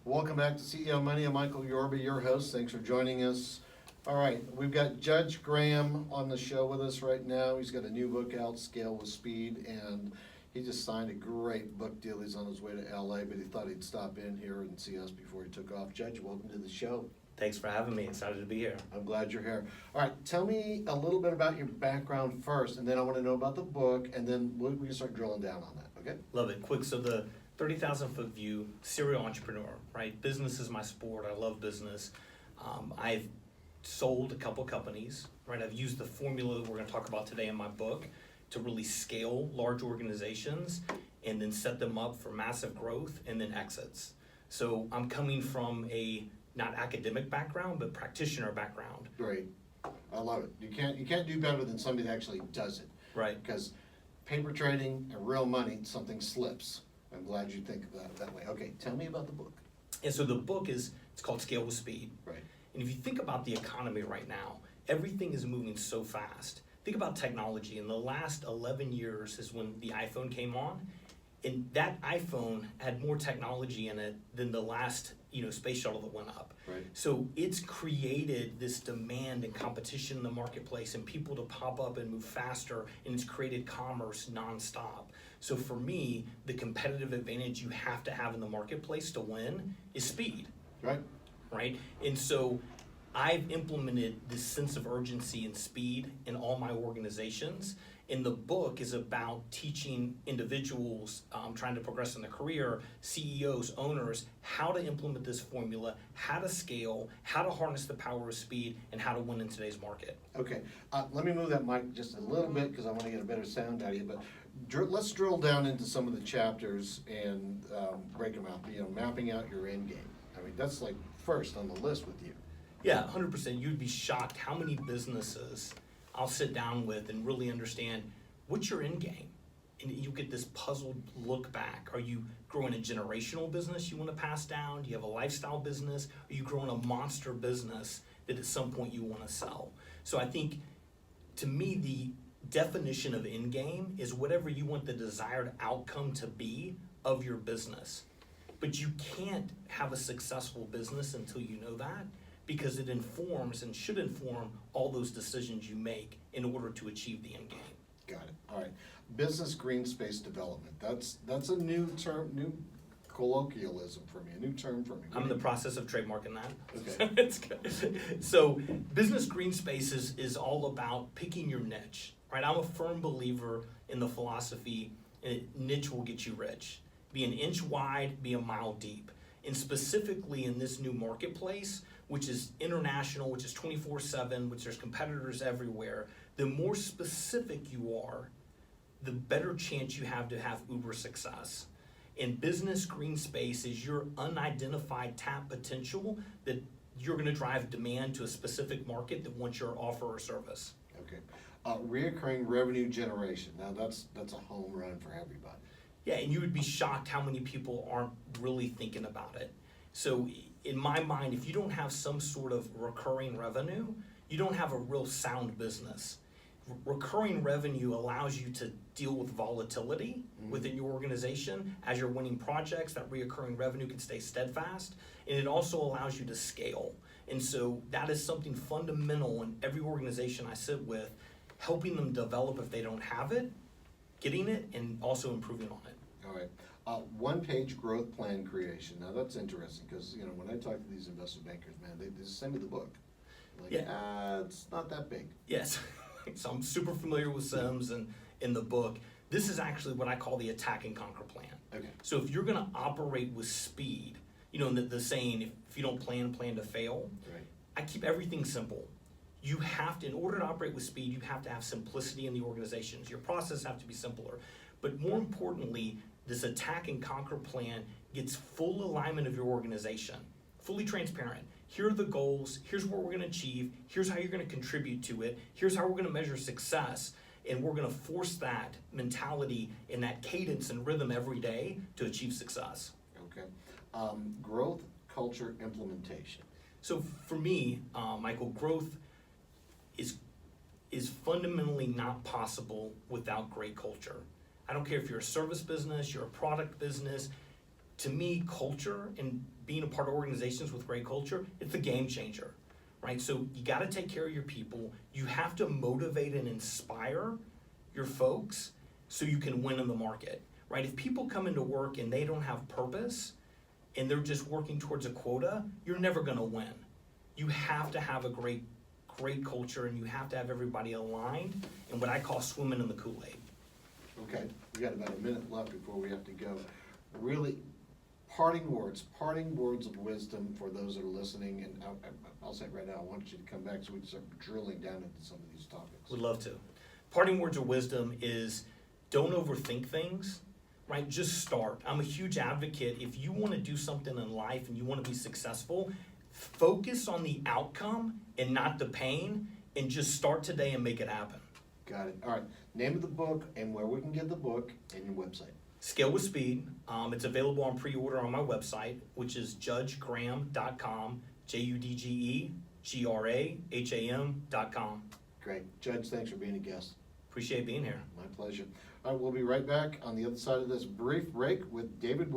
Welcome back to CEO Money. I'm Michael Yorba, your host. Thanks for joining us. All right, we've got Judge Graham on the show with us right now. He's got a new book out, Scale with Speed, and he just signed a great book deal. He's on his way to LA, but he thought he'd stop in here and see us before he took off. Judge, welcome to the show. Thanks for having me. Excited to be here. I'm glad you're here. All right, tell me a little bit about your background first, and then I want to know about the book, and then we can start drilling down on that, okay? Love it. Quick, so the 30,000 foot view, serial entrepreneur, right? Business is my sport. I love business. I've sold a couple companies, right? I've used the formula that we're going to talk about today in my book to really scale large organizations and then set them up for massive growth and then exits. So I'm coming from a not academic background, but practitioner background. Great. I love it. You can't do better than somebody that actually does it. Right. Because paper trading and real money, something slips. I'm glad you think about it that way. Okay, tell me about the book. And so the book it's called Scale with Speed. Right. And if you think about the economy right now, everything is moving so fast. Think about technology. In the last 11 years is when the iPhone came on. And that iPhone had more technology in it than the last, space shuttle that went up. Right. So it's created this demand and competition in the marketplace and people to pop up and move faster, and it's created commerce nonstop. So for me, the competitive advantage you have to have in the marketplace to win is speed. Right? And so I've implemented this sense of urgency and speed in all my organizations. And the book is about teaching individuals trying to progress in their career, CEOs, owners, how to implement this formula, how to scale, how to harness the power of speed, and how to win in today's market. Okay, let me move that mic just a little bit because I want to get a better sound out of you. But let's drill down into some of the chapters and break them out. Mapping out your end game. I mean, that's like first on the list with you. Yeah, 100%. You'd be shocked how many businesses I'll sit down with and really understand what's your end game. And you get this puzzled look back. Are you growing a generational business you want to pass down? Do you have a lifestyle business? Are you growing a monster business that at some point you want to sell? So I think, to me, the definition of end game is whatever you want the desired outcome to be of your business. But you can't have a successful business until you know that, because it informs and should inform all those decisions you make in order to achieve the end game. Got it. All right. Business green space development. That's a new term, new colloquialism for me, a new term for me. I'm in the process of trademarking that. Okay. It's good. So business green space is all about picking your niche, right? I'm a firm believer in the philosophy, niche will get you rich. Be an inch wide, be a mile deep. And specifically in this new marketplace, which is international, which is 24/7, which there's competitors everywhere, the more specific you are, the better chance you have to have uber success. And business green space is your unidentified tap potential that you're going to drive demand to a specific market that wants your offer or service. Okay. Reoccurring revenue generation. Now that's a home run for everybody. Yeah, and you would be shocked how many people aren't really thinking about it. So in my mind, if you don't have some sort of recurring revenue, you don't have a real sound business. Recurring revenue allows you to deal with volatility within your organization. As you're winning projects, that reoccurring revenue can stay steadfast, and it also allows you to scale. And so that is something fundamental in every organization I sit with, helping them develop if they don't have it, getting it, and also improving on it. All right. One-page growth plan creation. Now that's interesting because when I talk to these investment bankers, man, they just send me the book. Like, it's not that big. Yes. So I'm super familiar with SIMS and in the book. This is actually what I call the attack and conquer plan. Okay. So if you're going to operate with speed, the saying, if you don't plan to fail. Right. I keep everything simple. You have to, in order to operate with speed, you have to have simplicity in the organizations. Your process have to be simpler. But more importantly, this attack and conquer plan gets full alignment of your organization, fully transparent. Here are the goals, here's what we're going to achieve, here's how you're going to contribute to it, here's how we're going to measure success, and we're going to force that mentality and that cadence and rhythm every day to achieve success. Okay. Growth culture implementation. So for me, Michael, growth is fundamentally not possible without great culture. I don't care if you're a service business, you're a product business, to me, culture and being a part of organizations with great culture, it's a game changer, right? So you gotta take care of your people. You have to motivate and inspire your folks so you can win in the market, right? If people come into work and they don't have purpose and they're just working towards a quota, you're never gonna win. You have to have a great culture, and you have to have everybody aligned in what I call swimming in the Kool-Aid. Okay, we got about a minute left before we have to go. Really, parting words of wisdom for those that are listening, and I'll say it right now, I want you to come back so we can start drilling down into some of these topics. Would love to. Parting words of wisdom is don't overthink things, right? Just start. I'm a huge advocate. If you want to do something in life and you want to be successful, focus on the outcome and not the pain, and just start today and make it happen. Got it. All right, name of the book and where we can get the book and your website. Scale with Speed. It's available on pre-order on my website, which is judgegraham.com, JUDGEGRAHAM.com. Great. Judge, thanks for being a guest. Appreciate being here. My pleasure. All right, we'll be right back on the other side of this brief break with David